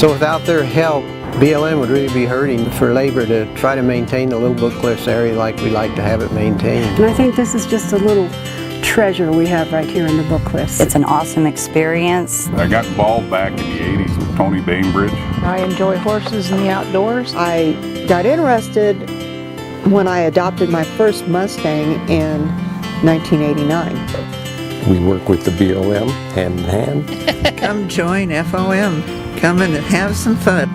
So without their help, BLM would really be hurting for labor to try to maintain the Little Book Cliffs area like we like to have it maintained. And I think this is just a little treasure we have right here in the Book Cliffs. It's an awesome experience. I got involved back in the 80s with Tony Bainbridge. I enjoy horses and the outdoors. I got interested when I adopted my first Mustang in 1989. We work with the BLM hand in hand. Come join FOM. Come and have some fun.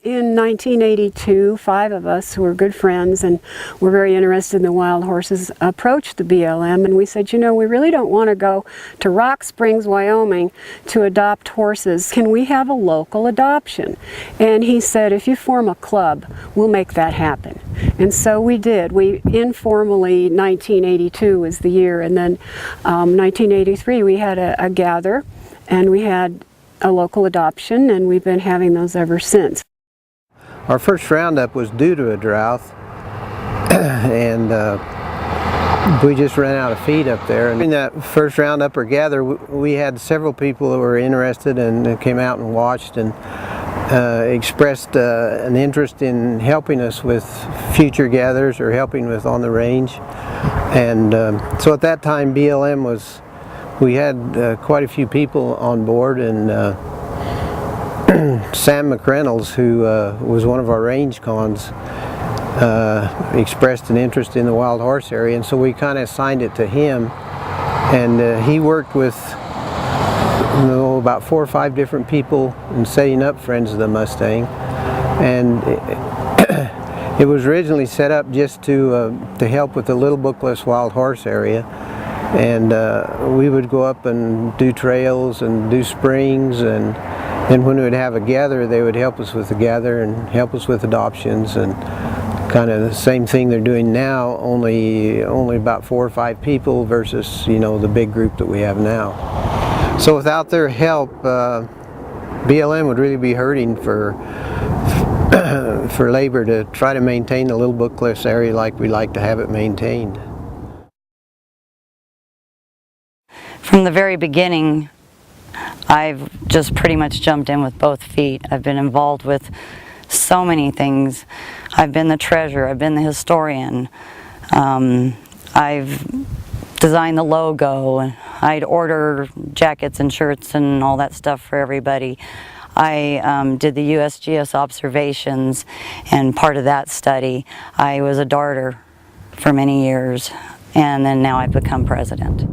In 1982, 5 of us who were good friends and were very interested in the wild horses approached the BLM, and we said, you know, we really don't want to go to Rock Springs, Wyoming to adopt horses. Can we have a local adoption? And he said, if you form a club, we'll make that happen. And so we did. We informally, 1982 was the year, and then 1983 we had a gather, and we had a local adoption, and we've been having those ever since. Our first roundup was due to a drought, and we just ran out of feed up there. And in that first roundup or gather, we had several people who were interested and came out and watched and expressed an interest in helping us with future gathers or helping with on the range. And so at that time, BLM was, we had quite a few people on board, and Sam McReynolds, who was one of our range cons, expressed an interest in the wild horse area, and so we kind of assigned it to him, and he worked with about 4 or 5 different people in setting up Friends of the Mustang, and it was originally set up just to help with the Little Book Cliffs wild horse area, and we would go up and do trails and do springs, and when we would have a gather, they would help us with the gather and help us with adoptions, and kind of the same thing they're doing now, only about 4 or 5 people versus, you know, the big group that we have now. So without their help, BLM would really be hurting for labor to try to maintain the Little Book Cliffs area like we like to have it maintained. From the very beginning, I've just pretty much jumped in with both feet. I've been involved with so many things. I've been the treasurer, I've been the historian, I've designed the logo, I'd order jackets and shirts and all that stuff for everybody. I did the USGS observations and part of that study. I was a darter for many years, and then now I've become president.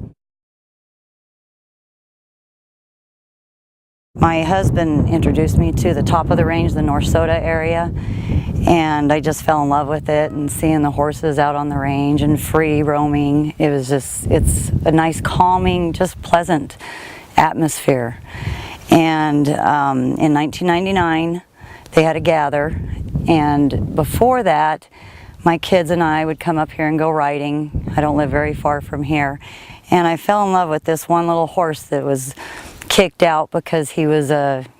My husband introduced me to the top of the range, the North Soda area, and I just fell in love with it, and seeing the horses out on the range and free roaming. It was just, it's a nice calming, just pleasant atmosphere. And in 1999 they had a gather, and before that my kids and I would come up here and go riding. I don't live very far from here, and I fell in love with this one little horse that was kicked out because he was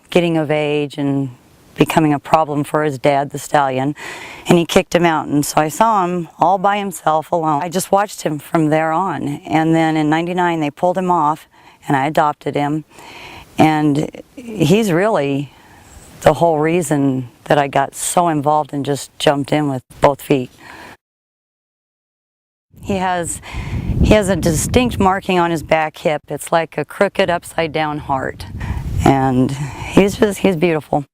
getting of age and becoming a problem for his dad, the stallion, and he kicked him out. And so I saw him all by himself alone. I just watched him from there on, and then in '99 they pulled him off and I adopted him, and he's really the whole reason that I got so involved and just jumped in with both feet. He has a distinct marking on his back hip. It's like a crooked upside down heart, and he's beautiful.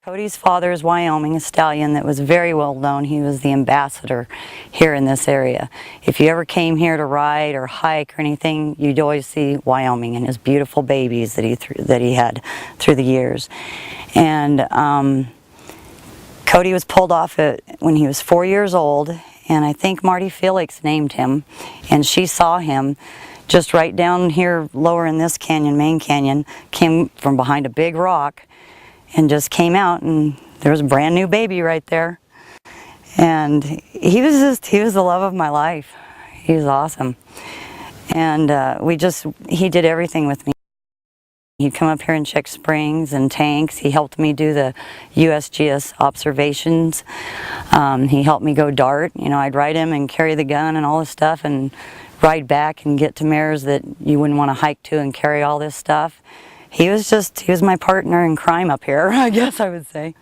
Cody's father is Wyoming, a stallion that was very well known. He was the ambassador here in this area. If you ever came here to ride or hike or anything, you'd always see Wyoming and his beautiful babies that he had through the years. And Cody was pulled off when he was 4 years old, and I think Marty Felix named him, and she saw him just right down here lower in this canyon, Main Canyon, came from behind a big rock and just came out, and there was a brand new baby right there. And he was the love of my life. He was awesome. And he did everything with me. He'd come up here and check springs and tanks. He helped me do the USGS observations. He helped me go dart. You know, I'd ride him and carry the gun and all this stuff and ride back and get to mares that you wouldn't want to hike to and carry all this stuff. He was my partner in crime up here, I guess I would say.